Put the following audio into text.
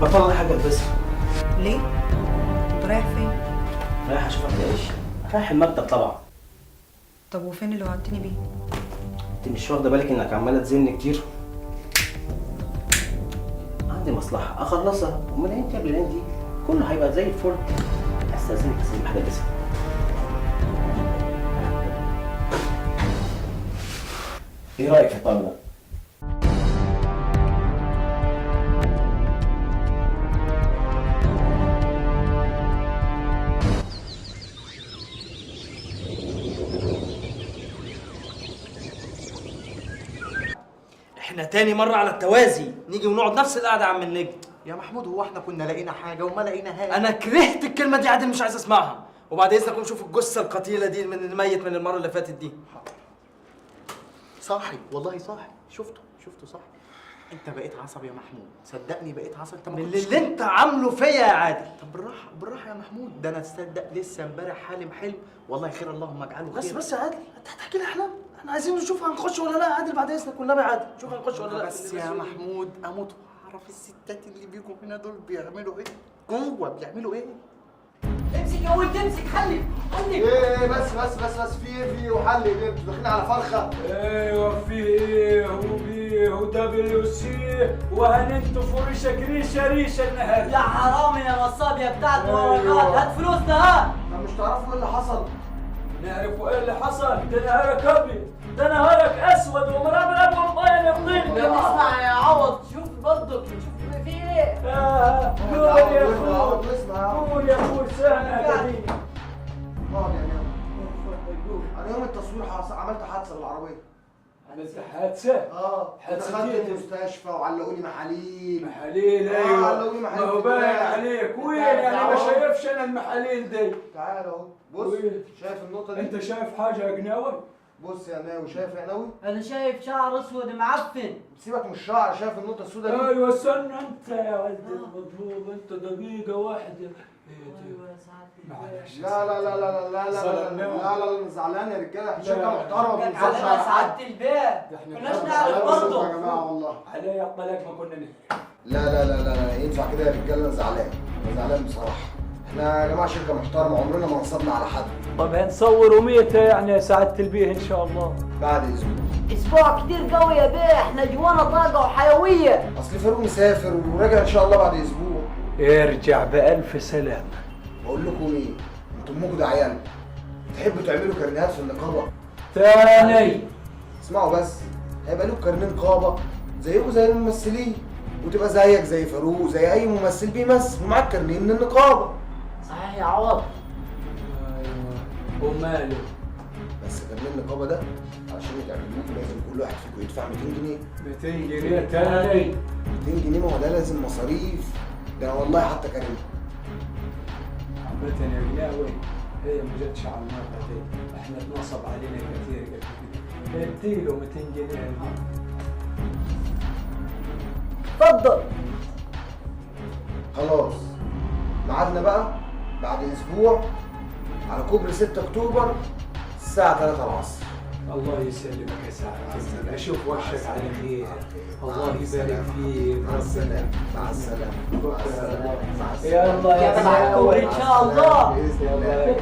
بطلع حاجه البسها. ليه؟ انت رايح فين؟ رايح اشوفك تعيش. رايح المكتب طبعا. طب وفين اللي وعدتني بيه؟ انت مش واخده بالك انك عماله تزن كتير؟ عندي مصلحه اخلصها ومن عين قبل العين دي كله هيبقى زي الفل. استاذنك اسيب حاجه البسها. ايه رايك في الطقم ده؟ احنا تاني مرة على التوازي نيجي ونقعد نفس القعدة يا عم النجم. يا محمود هو احنا كنا لقينا حاجه وما لقيناهاش؟ انا كرهت الكلمة دي عادل، مش عايز اسمعها. وبعد اذنكم نشوف الجثة القتيلة دي من الميت من المرة اللي فاتت دي. صاحي والله صاحي، شفته صاحي. انت بقيت عصبي يا محمود، صدقني بقيت عصبي. انت ما من كنتش اللي انت عامله فيا يا عادل. طب بالراحه بالراحه يا محمود، ده انا تصدق لسه امبارح حالم حلم والله خير اللهم اجعله خير. بس يا عادل انت هتحكي لي احلام؟ احنا عايزين نشوف هنخش ولا لا يا عادل بعد اذنك والنبي يا عادل. شوف هنخش ولا لا. بس يا محمود اموت واعرف الستات اللي بيجوا هنا دول بيعملوا ايه؟ جوه بيعملوا ايه؟ امسك يا ولد امسك، حلي ايه بس في ايه وحل ايه؟ انتوا داخلين على فرخه؟ ايوه في ايه وبيه ودبليو سي وهننتوا فرشه ريشه النهارده. يا حرامي يا نصاب يا بتاع الورقات، هات فلوسنا ها. طب مش تعرفوا ايه اللي حصل؟ نعرفوا ايه اللي حصل؟ ده نهارك ابيض، ده نهارك اسود ومرام الابو مضاين يقضيني. اسمع يا عوض، شوف برضك شوف في ايه. قول يا اخوي، اسمع قول يا اخوي سامع قديم. انا يوم التصوير عملت حادثه بالعربيه. عملت حادثه؟ دخلت المستشفى وعلقوا لي محاليل. محاليل ايوه. علقوا لي ما محاليل. هو باين عليك. وين يعني ما شايفش انا المحاليل دي؟ تعال اهو بص. وين؟ شايف النقطه دي؟ انت شايف حاجه يا قناوي؟ بص يا ناوي، شايف يا ناوي؟ انا شايف شعر اسود معفن. سيبك من الشعر، شايف النقطه السوداء دي؟ ايوه استنى انت يا ولد المطلوب، انت دقيقه واحده. ايوه يا سعاده معلش. لا انا زعلان يا رجاله. احنا شركه محترمه ما كان بنوصلش علينا على حد. سعاده البيت، كناش نعرف برضه. يا جماعه والله علي الطلاق ما كنا نحكي. لا ينفع كده يا رجاله؟ انا زعلان بصراحه. احنا يا جماعه شركه محترمه، عمرنا ما نصبنا على حد. طب هنصور وميته يعني يا سعاده البيه ان شاء الله بعد اسبوع. اسبوع كتير قوي يا بيه، احنا جوانا طاقه وحيويه. اصل فاروق مسافر وراجع ان شاء الله بعد اسبوع. ارجع بألف سلامه. بقول لكم ايه، انتوا امكم ده عيال تحبوا تعملوا كارنيهات في النقابه؟ تاني اسمعوا بس، هيبقى لكم كارنيه نقابه زيكم زي الممثلين، وتبقى زيك زي فاروق زي اي ممثل بيمثل ومعاك كارنيه من النقابه. صحيح يا عوض. ايوه وماله. بس كارنيه النقابه ده عشان يتعملوه لازم كل واحد فيكم يدفع 200 جنيه. 200 جنيه تاني؟ 200 جنيه، ما هو ده لازم مصاريف. ده انا والله حتى كريم. عامة يا قناوي هي ما جاتش على المرة دي، احنا اتنصب علينا كتير قبل كده. اديله 200 جنيه. اتفضل. خلاص ميعادنا بقى بعد اسبوع على كوبري 6 اكتوبر الساعه 3 العصر. الله يسلمك يا سعد، اشوف وشك على خير. الله يبارك فيك. مع السلامه مع السلامه مع السلامه مع السلامه. يلا يا كبر ان شاء الله. باذن الله.